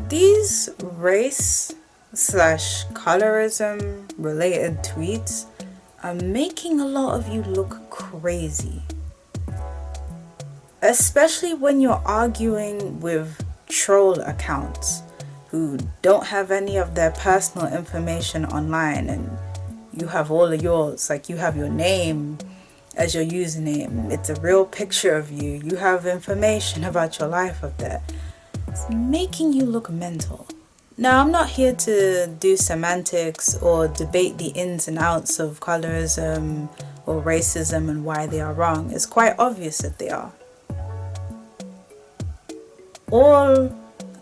These race slash colorism related tweets are making a lot of you look crazy. Especially when you're arguing with troll accounts who don't have any of their personal information online, and you have all of yours. Like, you have your name as your username, it's a real picture of you, you have information about your life up there. It's making you look mental. Now, I'm not here to do semantics or debate the ins and outs of colorism or racism and why they are wrong. It's quite obvious that they are. All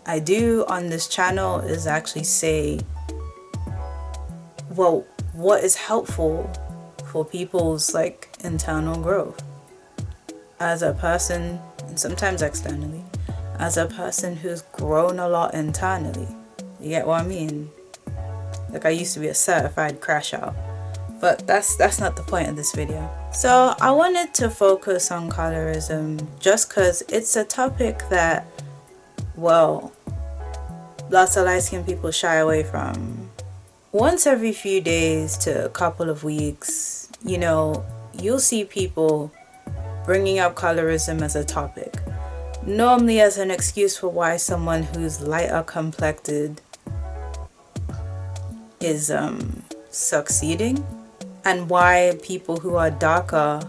I do on this channel is actually say, well, what is helpful for people's like internal growth as a person, and sometimes externally, as a person who's grown a lot internally. You get what I mean? Like, I used to be a certified crash out, but that's not the point of this video. So I wanted to focus on colorism just because it's a topic that, well, lots of light-skinned people shy away from. Once every few days to a couple of weeks, you know, you'll see people bringing up colorism as a topic, normally as an excuse for why someone who's lighter complected is succeeding, and why people who are darker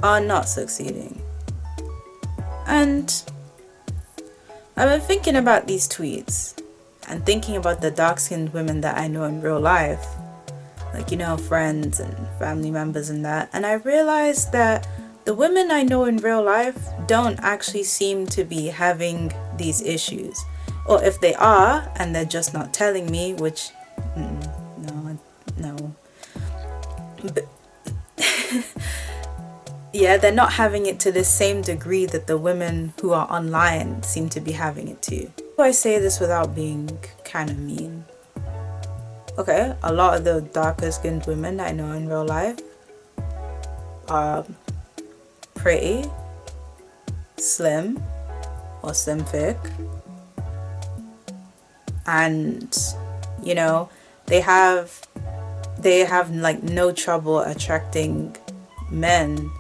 are not succeeding. And I've been thinking about these tweets and thinking about the dark-skinned women that I know in real life, like, you know, friends and family members and that, and I realized that the women I know in real life don't actually seem to be having these issues. Or if they are, and they're just not telling me, which, no. But yeah, they're not having it to the same degree that the women who are online seem to be having it to. I say this without being kind of mean. Okay, a lot of the darker skinned women I know in real life are pretty, slim, or slim thick, and, you know, they have like no trouble attracting men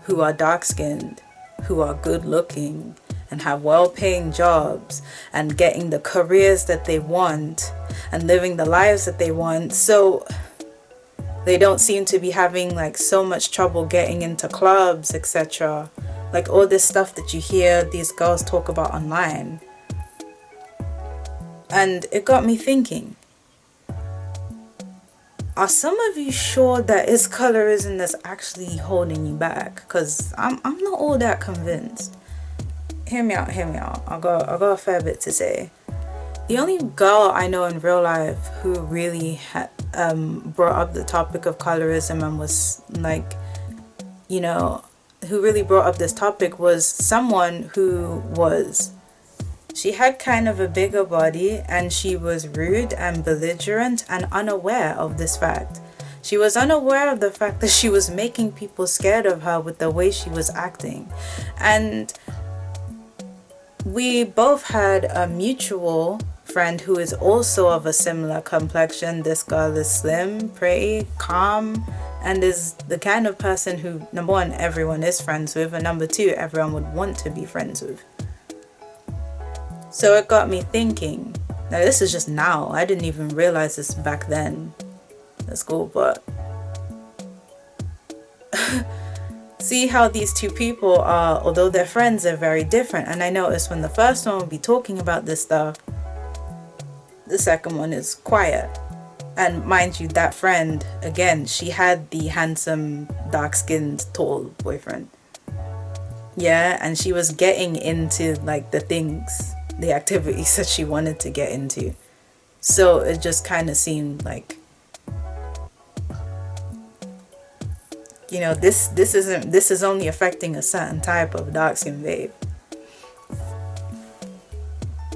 who are dark skinned, who are good looking, and have well-paying jobs, and getting the careers that they want, and living the lives that they want. So they don't seem to be having like so much trouble getting into clubs, etc. Like all this stuff that you hear these girls talk about online. And it got me thinking, are some of you sure that it's colorism that's actually holding you back? Because I'm not all that convinced. Hear me out. I got a fair bit to say. The only girl I know in real life who really brought up the topic of colorism and was like, you know, who really brought up this topic was someone who was, she had kind of a bigger body, and she was rude and belligerent and unaware of this fact. She was unaware of the fact that she was making people scared of her with the way she was acting. And we both had a mutual friend who is also of a similar complexion. This girl is slim, pretty, calm, and is the kind of person who, number one, everyone is friends with, and number two, everyone would want to be friends with. So it got me thinking. Now this is just now, I didn't even realize this back then. That's cool, but see how these two people are, although they're friends, they're very different. And I noticed when the first one would be talking about this stuff, the second one is quiet. And mind you, that friend, again, she had the handsome, dark-skinned, tall boyfriend. Yeah, and she was getting into like the things, the activities that she wanted to get into. So it just kind of seemed like, you know, this is only affecting a certain type of dark-skinned babe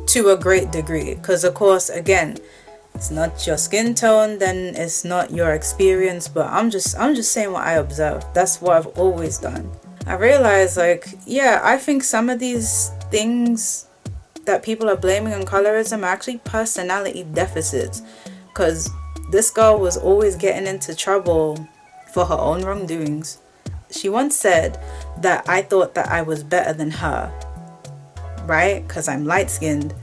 to a great degree. Because of course, again, it's not your skin tone, then it's not your experience. But I'm just saying what I observed. That's what I've always done. I realized, like, yeah, I think some of these things that people are blaming on colorism are actually personality deficits. Because this girl was always getting into trouble for her own wrongdoings. She once said that I thought that I was better than her, right? Because I'm light-skinned.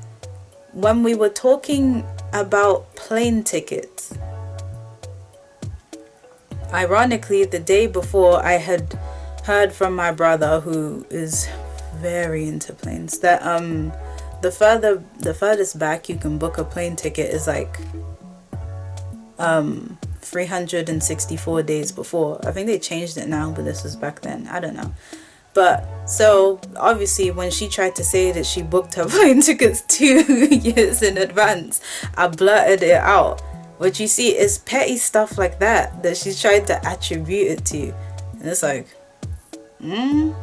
When we were talking about plane tickets, ironically, the day before, I had heard from my brother, who is very into planes, that the furthest back you can book a plane ticket is like 364 days before. I think they changed it now, but this was back then. I don't know. But so obviously when she tried to say that she booked her plane tickets 2 years in advance, I blurted it out. What you see is petty stuff like that she's tried to attribute it to. And it's like, it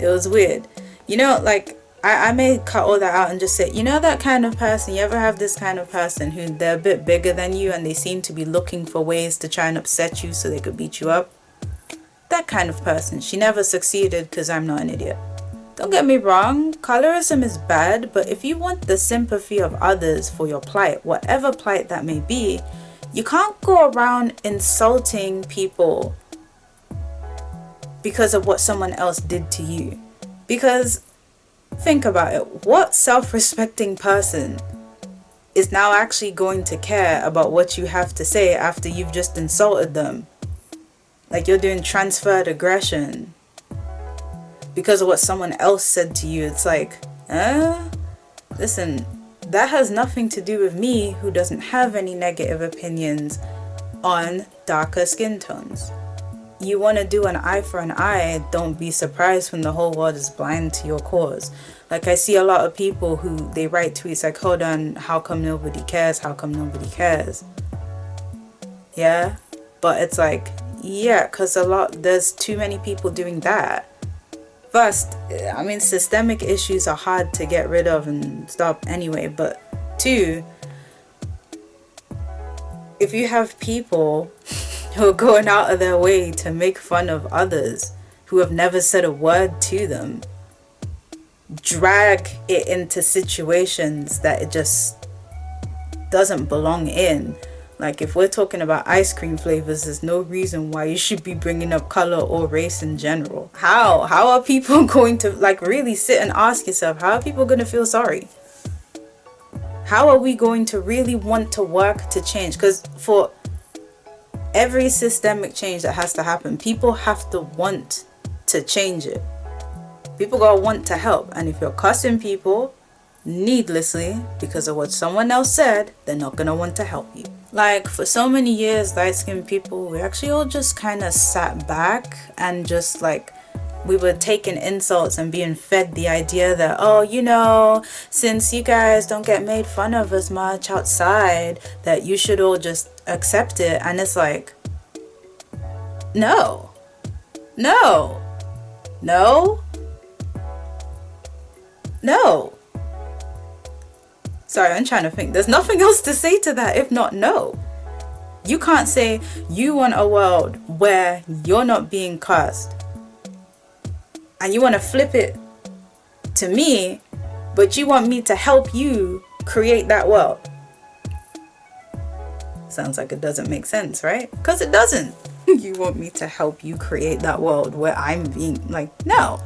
was weird. You know, like, I may cut all that out and just say, you know, that kind of person, you ever have this kind of person who they're a bit bigger than you and they seem to be looking for ways to try and upset you so they could beat you up? That kind of person. She never succeeded because I'm not an idiot. Don't get me wrong, colorism is bad, but if you want the sympathy of others for your plight, whatever plight that may be, you can't go around insulting people because of what someone else did to you. Because think about it, what self-respecting person is now actually going to care about what you have to say after you've just insulted them? Like, you're doing transferred aggression because of what someone else said to you. It's like, listen, that has nothing to do with me, who doesn't have any negative opinions on darker skin tones. You want to do an eye for an eye, don't be surprised when the whole world is blind to your cause. Like, I see a lot of people who, they write tweets like, hold on, how come nobody cares? How come nobody cares? Yeah? But it's like, yeah, because there's too many people doing that. First, I mean, systemic issues are hard to get rid of and stop anyway. But 2, if you have people who are going out of their way to make fun of others who have never said a word to them, drag it into situations that it just doesn't belong in. Like, if we're talking about ice cream flavors, there's no reason why you should be bringing up color or race in general. How are people going to, like, really sit and ask yourself, how are people going to feel sorry? How are we going to really want to work to change? Because for every systemic change that has to happen, people have to want to change it. People gotta want to help. And if you're cussing people needlessly because of what someone else said, they're not gonna want to help you. Like, for so many years, light-skinned people, we actually all just kind of sat back and just, like, we were taking insults and being fed the idea that, oh, you know, since you guys don't get made fun of as much outside, that you should all just accept it. And it's like, no. Sorry, I'm trying to think. There's nothing else to say to that if not no. You can't say you want a world where you're not being cursed and you want to flip it to me, but you want me to help you create that world. Sounds like it doesn't make sense, right? Because it doesn't. You want me to help you create that world where I'm being like, no.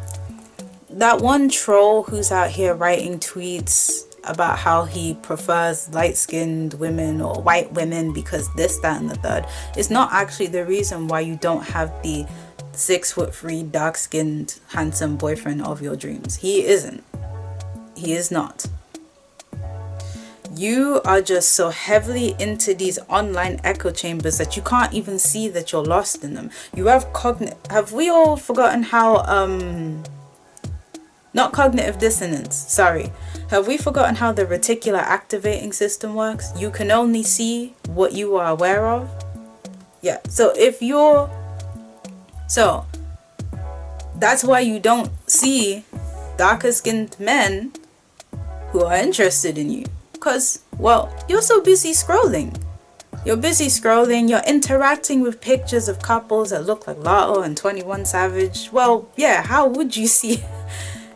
That one troll who's out here writing tweets about how he prefers light-skinned women or white women because this, that, and the third, is not actually the reason why you don't have the 6'3", dark-skinned, handsome boyfriend of your dreams. He isn't. He is not. You are just so heavily into these online echo chambers that you can't even see that you're lost in them. You have have we all forgotten how not cognitive dissonance, sorry. Have we forgotten how the reticular activating system works? You can only see what you are aware of. Yeah, so that's why you don't see darker skinned men who are interested in you. Because, well, you're so busy scrolling. You're interacting with pictures of couples that look like Lotto and 21 Savage. Well, yeah, how would you see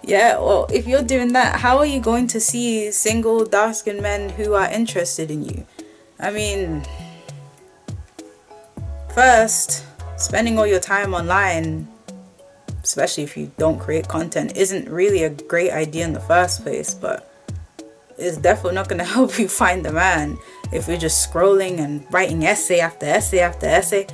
Yeah, well, if you're doing that, how are you going to see single dark-skinned men who are interested in you? I mean, first, spending all your time online, especially if you don't create content, isn't really a great idea in the first place, but it's definitely not going to help you find a man if you're just scrolling and writing essay after essay after essay.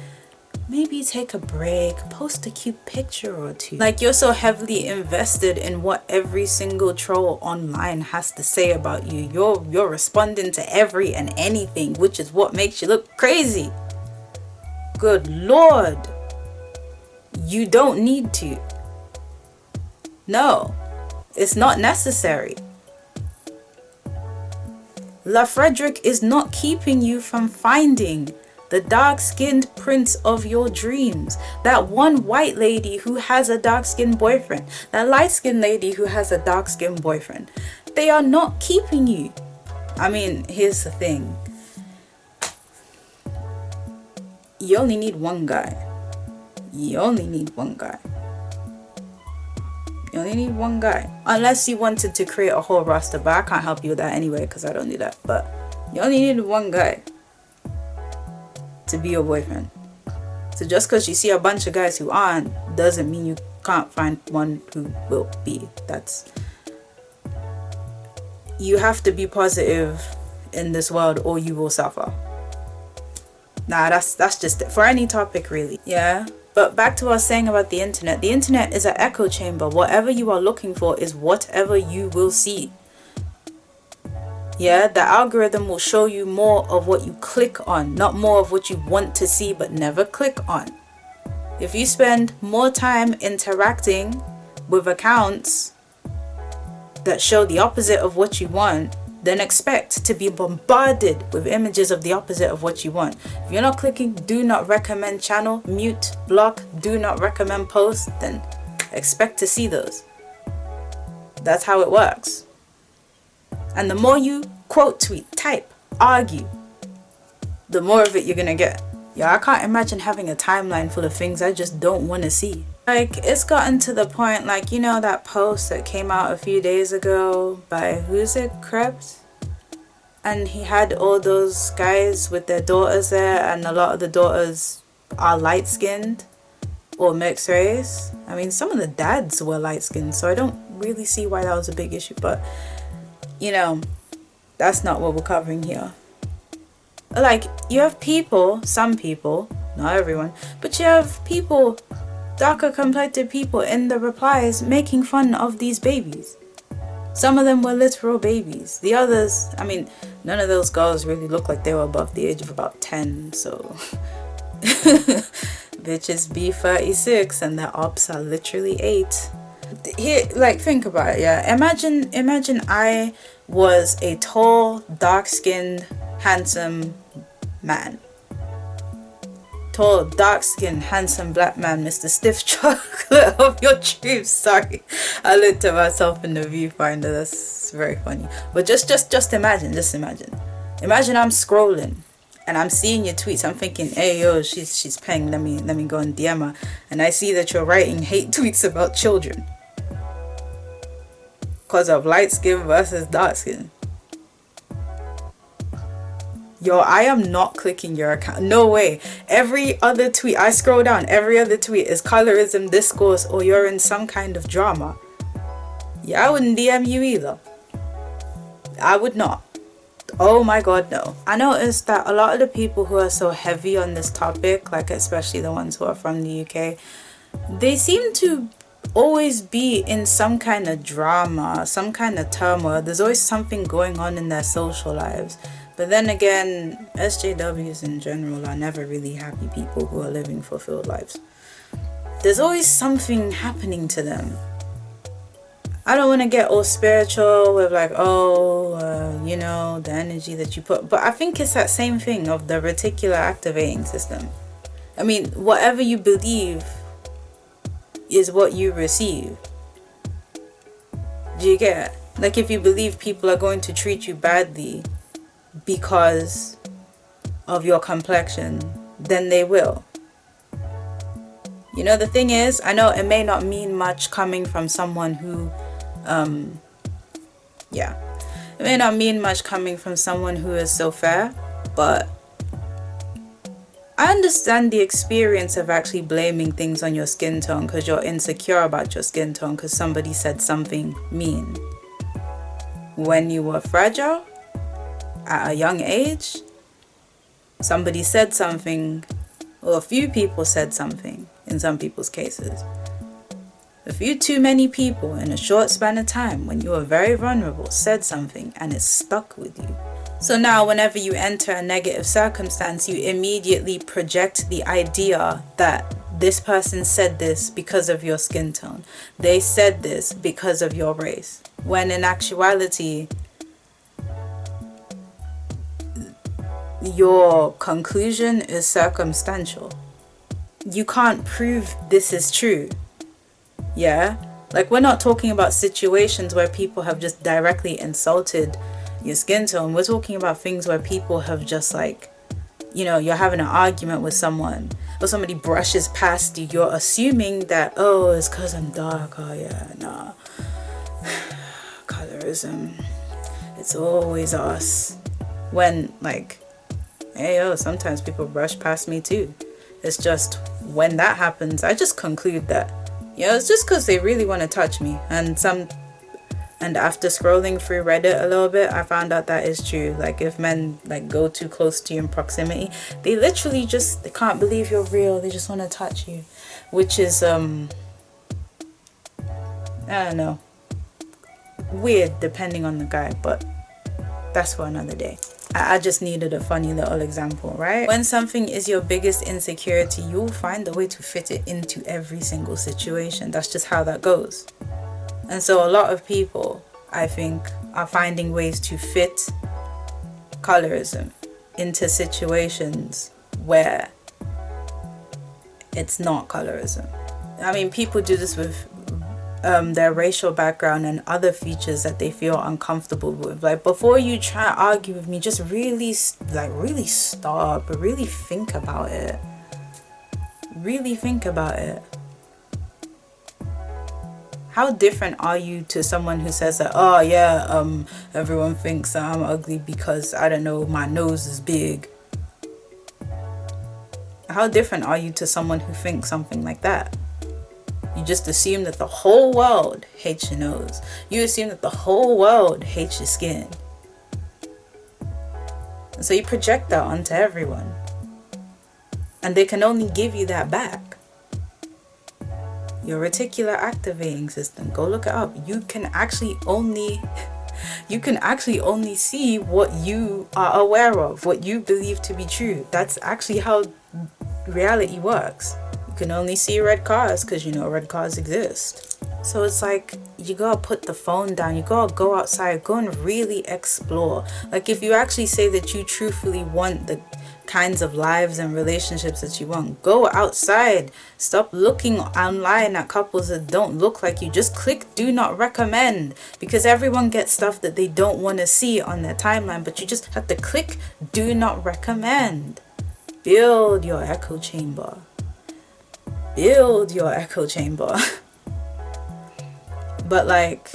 Maybe take a break, post a cute picture or two. Like, you're so heavily invested in what every single troll online has to say about you. You're responding to every and anything, which is what makes you look crazy. Good Lord. You don't need to. No, it's not necessary. La Frederick is not keeping you from finding the dark-skinned prince of your dreams. That one white lady who has a dark-skinned boyfriend. That light-skinned lady who has a dark-skinned boyfriend. They are not keeping you. I mean, here's the thing. You only need one guy. You only need one guy. You only need one guy. Unless you wanted to create a whole roster, but I can't help you with that anyway because I don't do that. But you only need one guy to be your boyfriend. So just because you see a bunch of guys who aren't, doesn't mean you can't find one who will be. You have to be positive in this world or you will suffer. Nah, that's just it. For any topic really. Yeah. But back to what I was saying about the internet. The internet is an echo chamber. Whatever you are looking for is whatever you will see. Yeah, the algorithm will show you more of what you click on, not more of what you want to see but never click on. If you spend more time interacting with accounts that show the opposite of what you want, then expect to be bombarded with images of the opposite of what you want. If you're not clicking do not recommend channel, mute, block, do not recommend post, then expect to see those. That's how it works. And the more you quote tweet, type, argue, the more of it you're gonna get. Yeah, I can't imagine having a timeline full of things I just don't want to see. Like, it's gotten to the point, like, you know that post that came out a few days ago by, who's it, Krebs? And he had all those guys with their daughters there, and a lot of the daughters are light-skinned or mixed race. I mean, some of the dads were light-skinned, so I don't really see why that was a big issue, but you know, that's not what we're covering here. Like, you have people, some people, not everyone, but you have people, darker complected people in the replies making fun of these babies. Some of them were literal babies. The others, I mean, none of those girls really looked like they were above the age of about 10, so bitches be 36 and their ops are literally 8. Here, like, think about it, yeah. Imagine I was a tall, dark-skinned, handsome man. Tall, dark-skinned, handsome black man, Mr. Stiff Chocolate of your dreams. Sorry, I looked at myself in the viewfinder. That's very funny. But just imagine, Imagine I'm scrolling and I'm seeing your tweets. I'm thinking, hey, yo, she's paying. Let me go and DM her. And I see that you're writing hate tweets about children because of light skin versus dark skin. Yo, I am not clicking your account. No way. Every other tweet, I scroll down, every other tweet is colorism, discourse, or you're in some kind of drama. Yeah, I wouldn't DM you either. I would not. Oh my god, no. I noticed that a lot of the people who are so heavy on this topic, like especially the ones who are from the UK, they seem to always be in some kind of drama, some kind of turmoil. There's always something going on in their social lives. But then again, SJWs in general are never really happy people who are living fulfilled lives. There's always something happening to them. I don't want to get all spiritual with like, you know, the energy that you put. But I think it's that same thing of the reticular activating system. I mean, whatever you believe is what you receive. Do you get it? Like, if you believe people are going to treat you badly because of your complexion, then they will. You know, the thing is, I know it may not mean much coming from someone who Yeah, it may not mean much coming from someone who is so fair, but I understand the experience of actually blaming things on your skin tone because you're insecure about your skin tone because somebody said something mean. When you were fragile, at a young age, somebody said something, or a few people said something in some people's cases. A few too many people in a short span of time when you were very vulnerable said something and it stuck with you. So now whenever you enter a negative circumstance, you immediately project the idea that this person said this because of your skin tone. They said this because of your race. When in actuality, your conclusion is circumstantial. You can't prove this is true. Yeah? Like, we're not talking about situations where people have just directly insulted your skin tone. We're talking about things where people have just, like, you know, you're having an argument with someone or somebody brushes past you. You're assuming that, oh, it's because I'm dark. Oh, yeah, nah. Colorism. It's always us. When, like, hey, yo, sometimes people brush past me too. It's just when that happens, I just conclude that, you know, it's just because they really want to touch me. And after scrolling through Reddit a little bit, I found out that is true. Like, if men, like, go too close to you in proximity, they literally just, they can't believe you're real. They just want to touch you. Which is, I don't know, weird depending on the guy, but that's for another day. I just needed a funny little example, right? When something is your biggest insecurity, you'll find a way to fit it into every single situation. That's just how that goes. And so a lot of people, I think, are finding ways to fit colorism into situations where it's not colorism. I mean, people do this with their racial background and other features that they feel uncomfortable with. Like, before you try to argue with me, just really stop, really think about it. Really think about it. How different are you to someone who says that, oh yeah, everyone thinks that I'm ugly because, I don't know, my nose is big. How different are you to someone who thinks something like that? You just assume that the whole world hates your nose. You assume that the whole world hates your skin. And so you project that onto everyone. And they can only give you that back. Your reticular activating system, go look it up. You can actually only see what you are aware of, what you believe to be true. That's actually how reality works. You can only see red cars because you know red cars exist. So it's like, you gotta put the phone down, you gotta go outside, go and really explore. Like, if you actually say that you truthfully want the kinds of lives and relationships that you want, go outside. Stop looking online at couples that don't look like you. Just click do not recommend, because everyone gets stuff that they don't want to see on their timeline, but you just have to click do not recommend. Build your echo chamber. Build your echo chamber. But like,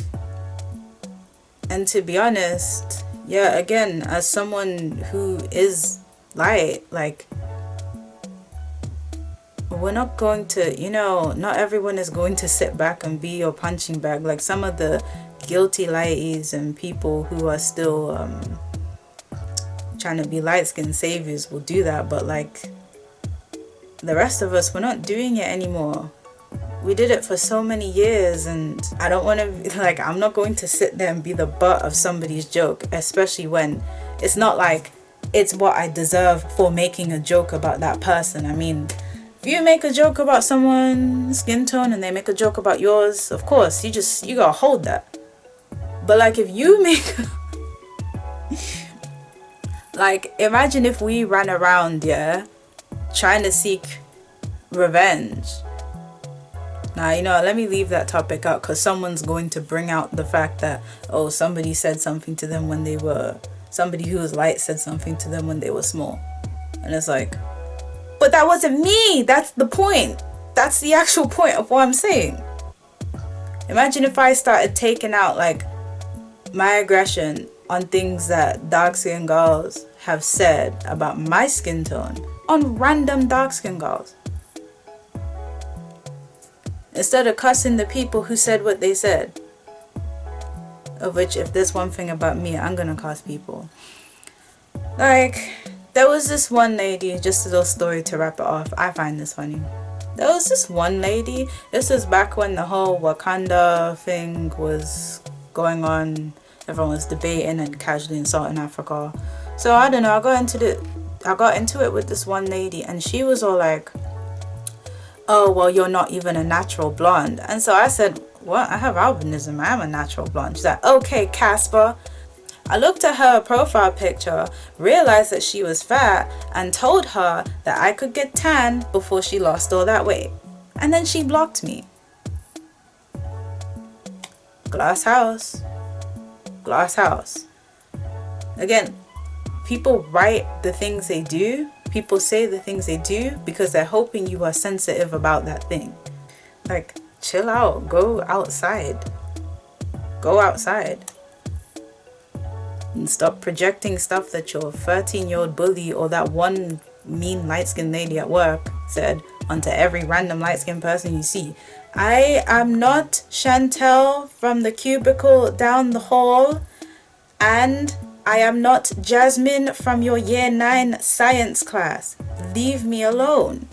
and to be honest, yeah, again, as someone who is light, like, we're not going to, you know, not everyone is going to sit back and be your punching bag. Like, some of the guilty lighties and people who are still trying to be light-skinned saviors will do that, but like, the rest of us, we're not doing it anymore. We did it for so many years, and I don't want to, like, I'm not going to sit there and be the butt of somebody's joke, especially when it's not like it's what I deserve for making a joke about that person. I mean, if you make a joke about someone's skin tone and they make a joke about yours, of course, you gotta hold that. But like, if you make like, imagine if we ran around, yeah, trying to seek revenge. Now, you know, let me leave that topic out, because someone's going to bring out the fact that, oh, somebody said something to them when they were, somebody who was light said something to them when they were small. And it's like, but that wasn't me. That's the point. That's the actual point of what I'm saying. Imagine if I started taking out like my aggression on things that dark skinned girls have said about my skin tone on random dark skinned girls. Instead of cussing the people who said what they said. Of which, if there's one thing about me, I'm gonna cuss people. Like, there was this one lady, just a little story to wrap it off. I find this funny. There was this one lady, this was back when the whole Wakanda thing was going on. Everyone was debating and casually insulting Africa. So I don't know, I got into it with this one lady, and she was all like, oh, well, you're not even a natural blonde. And so I said, what? I have albinism. I am a natural blonde. She's like, okay, Casper. I looked at her profile picture, realized that she was fat, and told her that I could get tan before she lost all that weight. And then she blocked me. Glass house. Glass house. Again, people write the things they do. People say the things they do because they're hoping you are sensitive about that thing. Like, chill out. Go outside. Go outside. And stop projecting stuff that your 13-year-old bully or that one mean light-skinned lady at work said onto every random light-skinned person you see. I am not Chantel from the cubicle down the hall, and I am not Jasmine from your year 9 science class. Leave me alone.